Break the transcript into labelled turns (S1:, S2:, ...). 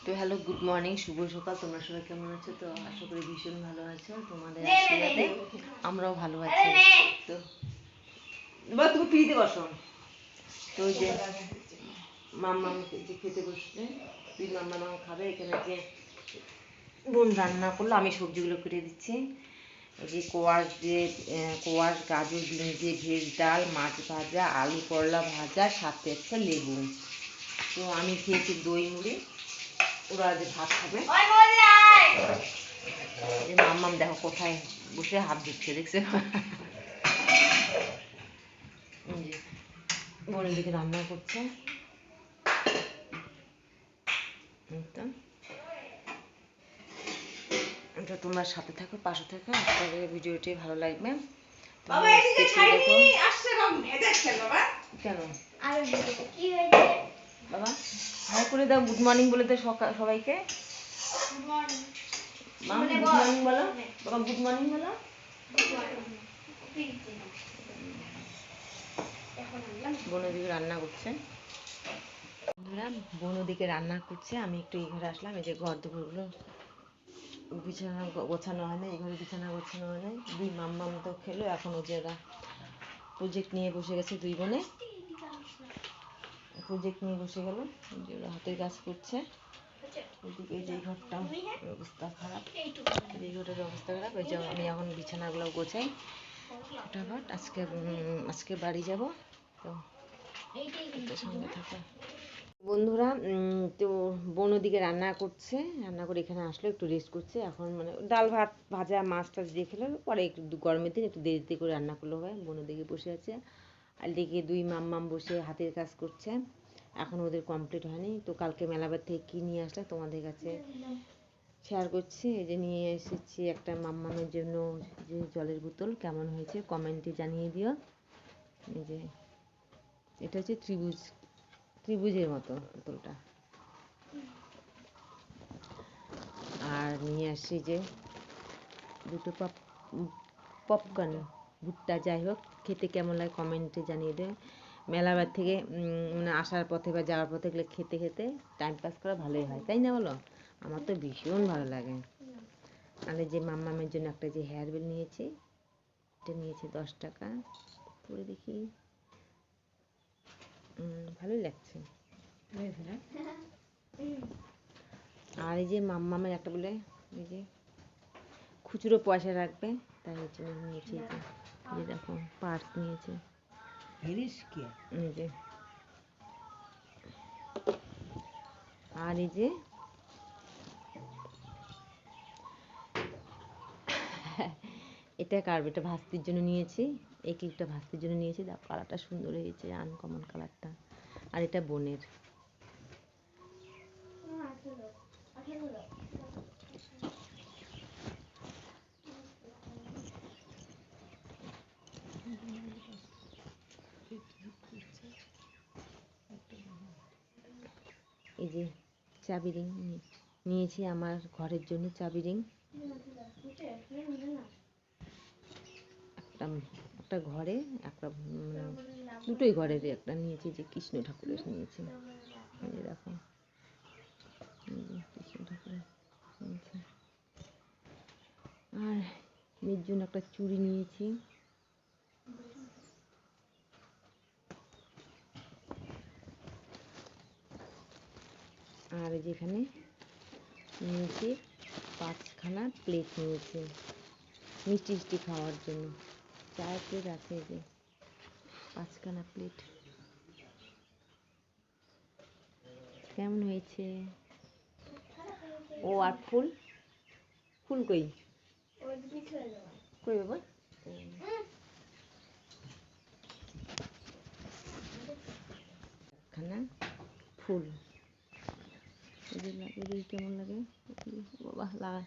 S1: তো hello, good morning, শুভ সকাল। তোমরা সবাই কেমন আছো? তো আশা করি ভীষণ ভালো আছো। তোমাদের আশীর্বাদে আমরাও ভালো আছি। তো এবার তুমি ফ্রিতে বসো। তো যে মাম্মাম যে খেতে বসলে, তুই মাম্মা খাবে। এখানে যে বোন রান্না করলো, আমি সবজিগুলো কেটে দিচ্ছি। এই যে কোয়াশ, গাজর, বিন দিয়ে ভেজ ডাল, মাছ ভাজা, আলু করলা ভাজা, সাথে একটা লেবু। তো আমি খেয়েছি দই মুড়ি, ওরা যে ভাত খাবে। মাম্মাম দেখো কোথায় বসে হাত দিচ্ছে, দেখছে? বোনের দিকে রান্না করছে। তো তোমরা সাথে থাকো, পাশে থাকো, আপনাদের ভিডিওটি ভালো লাগবে। কেন বাবা হাই করে দাও, গুড মর্নিং বলে দাও সবাইকে। মাম গুড মর্নিং বলো, বাবা গুড মর্নিং বলো। বোন ওদিকে রান্না করছে, বোন ওদিকে রান্না করছে। আমি একটু এই ঘরে আসলাম। এই যে ঘর দুপুরগুলো বিছানা গোছানো হয় না, এই ঘরে বিছানা গোছানো হয় না। দুই মাম্মাম তো খেলো, এখন ও যে প্রজেক্ট নিয়ে বসে গেছে, দুই বোনে প্রজেক্ট নিয়ে বসে গেল, যে ওরা হাতের কাজ করছে। ওদিকে যে ঘরটা অবস্থা খারাপ, এই ঘরের অবস্থা খারাপ। এই যে আমি এখন বিছানাগুলো গোছাই ফটাফট। আজকে বাড়ি যাব। তো সঙ্গে থাকো বন্ধুরা। তো বোন ওদিকে রান্না করছে, রান্না করে এখানে আসলো, একটু রেস্ট করছে। এখন মানে ডাল ভাত ভাজা মাছ টাছ দিয়ে খেলো, পরে একটু গরমের দিন একটু দেরিতে করে রান্না করলেও হয়। বোন ওদিকে বসে আছে, আর দিকে দুই মাম্মাম বসে হাতের কাজ করছে। এখন ওদের কমপ্লিট হয়নি। তো কালকে মেলাবার থেকে কী নিয়ে আসলে তোমাদের কাছে শেয়ার করছি। এই যে নিয়ে এসেছি একটা মাম্মামের জন্য যে জলের বোতল, কেমন হয়েছে কমেন্টে জানিয়ে দিও। এই যে এটা হচ্ছে ত্রিভুজের মতো বোতলটা। আর নিয়ে আসছি যে দুটো পপকর্ন, ভুট্টা, যাই হোক খেতে কেমন লাগে কমেন্টে জানিয়ে দেবে। মেলাবার থেকে মানে আসার পথে বা যাওয়ার পথে গেলে খেতে খেতে টাইম পাস করা ভালোই হয়, তাই না বলো? আমার তো ভীষণ ভালো লাগে। আর যে মাম্মামের জন্য একটা যে হেয়ার বেল নিয়েছি, এটা নিয়েছে 10 টাকা। পরে দেখি ভালোই লাগছে। আর এই যে মাম্মামের একটা বলে এই যে খুচরো পয়সা রাখবে, তাই এই জন্য নিয়েছি। যে দেখো পার্স নিয়েছে, এই যে। আর এই যে এটা এটা ভাস্তির জন্য নিয়েছি। এই ক্লিপটা ভাস্তির জন্য নিয়েছি। দেখো কালারটা সুন্দর হয়েছে, আনকমন কালারটা। আর এটা বোনের। এই যে চাবি রিং নিয়েছি আমার ঘরের জন্য, চাবি রিং একটা ঘরে, একটা দুটোই ঘরের একটা নিয়েছি। যে কৃষ্ণ ঠাকুরের নিয়েছি, এই যে দেখো কৃষ্ণ ঠাকুরের নিয়েছি। আর মেয়ের জন্য একটা চুড়ি নিয়েছি। আর যেখানে নিয়েছি 5খানা প্লেট নিয়েছি মিষ্টি খাওয়ার জন্য। 4 প্লেট আছে, এই যে 5খানা প্লেট। কেমন হয়েছে? ও আর ফুল কই কই বাবা? একখানা ফুল, কেমন লাগে বাবা? লাগা